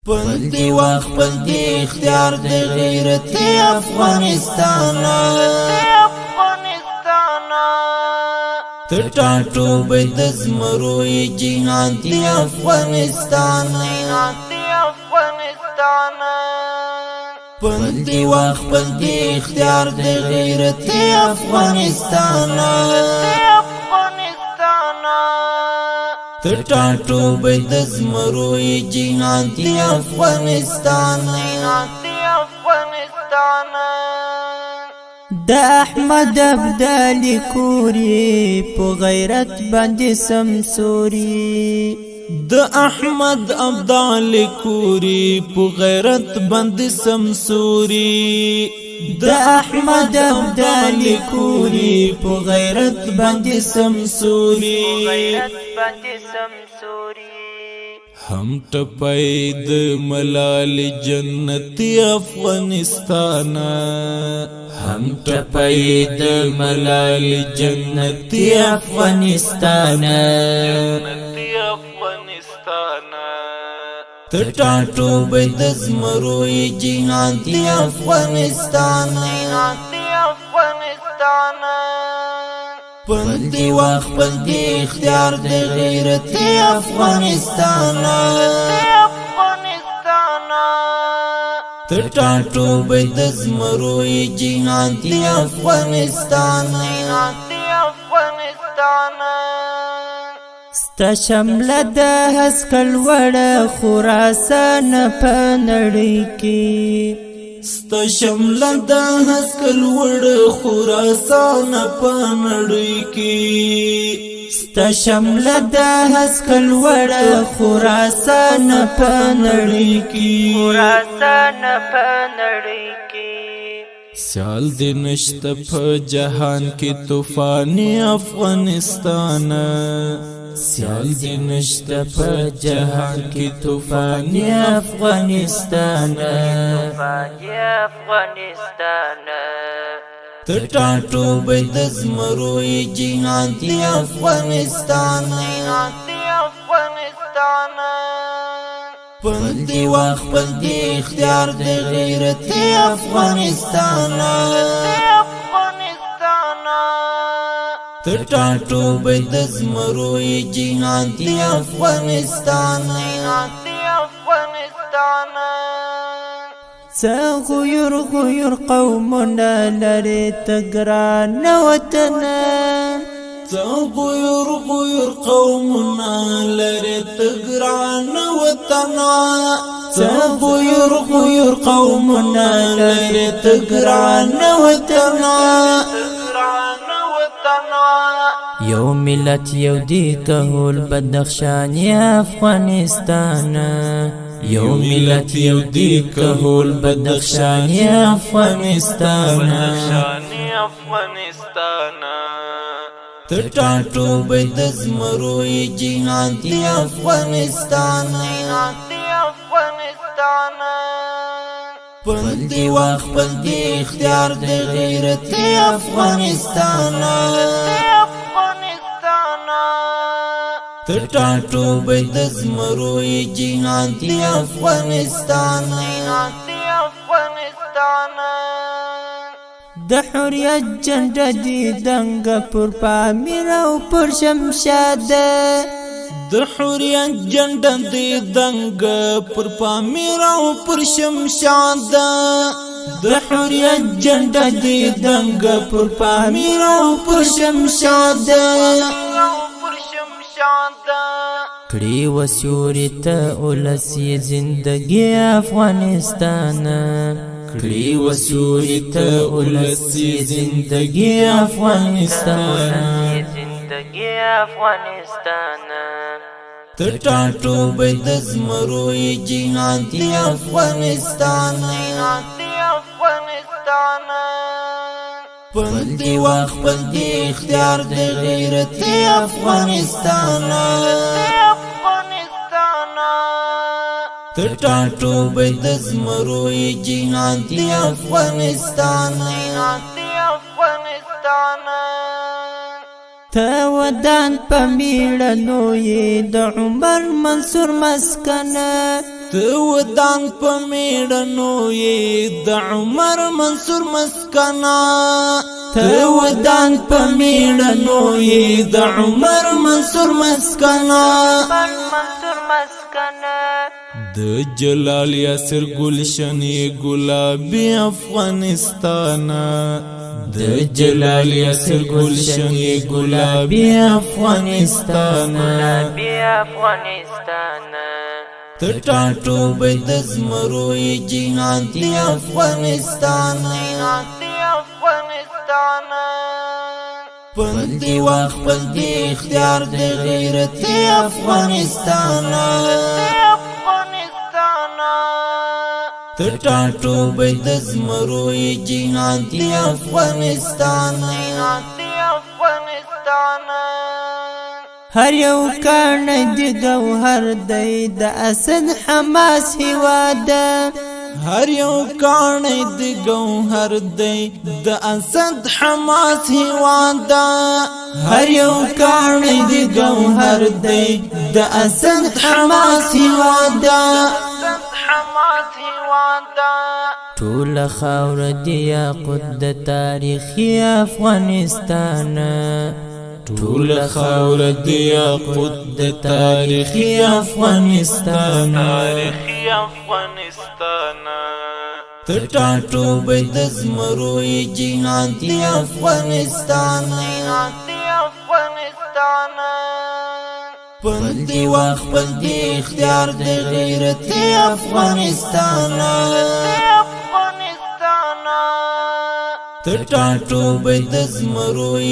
پندی وقت پندی اختیار د غیرت افغانستان تټاټو بيد زمروي جهان دی افغانستان پندی وقت پندی اختیار د غیرت افغانستان تټاټو بيد زمروي جهان دی افغانستان د احمد ابدالي کوري په غیرت باندې سمسوري د احمد ابدالي کوري په غیرت باندې سمسوري د احمد ابدالي کوري په غیرت باندې سمسوري هم ټپای د ملال جنت افغانستان هم ټپای د ملال جنت افغانستان تټاټو بيد زمروي جهان دی افغانستان پندی وقت پندی اختیار د غیرت افغانستان تټاټو بيد زمروي جهان دی افغانستان ستا شمله د هسکل وړه خراسان په نړۍ کې ستا شمله د هسکل وړه خراسان په نړۍ کې ستا شمله د هسکل وړه خراسان په نړۍ کې سیال دی نشته په جهان کې طوفان افغانستان سیال دی نشته په جهان کې طوفان افغانستان تټاټو بيد زمروي جهان دی افغانستان پندی وقت پندی اختیار د غیرت افغانستان تټاټو بيد زمروي جهان دی افغانستان څه غير قومنا لري تګران وطن غير قومنا لري تګران وطن غير قومنا لري تګران وطن یو ملت یو دی کهول بدخشانی افغانستان یو ملت یو دی کهول بدخشانی افغانستان تټاټو بيد زمروي جهان دی افغانستان پندی وقت پندی اختیار د غیرت افغانستان تټاټو بيد زمروي جهان دی افغانستان د حریت جنډه دی دنګ پر پامیر او پر شمشاد د حریت جنډه دی دنګ پر پامیر او پر شمشاد د حریت جنډه دی دنګ پر پامیر او پر شمشاد کړي وسوري ته ولسی زندگی افغانستان کړي وسوري ته ولسی زندگی افغانستان تټاټو بيد زمروي جهان دی افغانستان پندی وقت پندی اختیار د غیرت افغانستان تټاټو بيد زمروي جهان دی افغانستان ته ودان په میړنو یې د عمر منصور مسکنه تو ودان په میړنو یې د عمر منصور مسکنا ته ودان په میړنو یې د عمر منصور مسکنا د جلال یاسر گلشن گلابی افغانستان د جلال یاسر گلشن گلابی افغانستان تټاټو به د زمروي جهان دی افغانستان پندي وخپل دی اختیار د غیرت افغانستان تټاټو به د زمروي جهان دی افغانستان هر یو کاڼی د ګوهر دی د اسد حماس هیواد هر یو کاڼی د ګوهر دی د اسد حماس هیواد هر یو کاڼی د ګوهر دی د اسد حماس هیواد ټول خاور دی یاقوت د تاریخي افغانستان ټول خاور دی یاقوت د تاریخي افغانستان تټاټو به د زمروي جهان دی افغانستان پندي وخپل دی اختیار د غیرت افغانستان تټاټو به د زمروي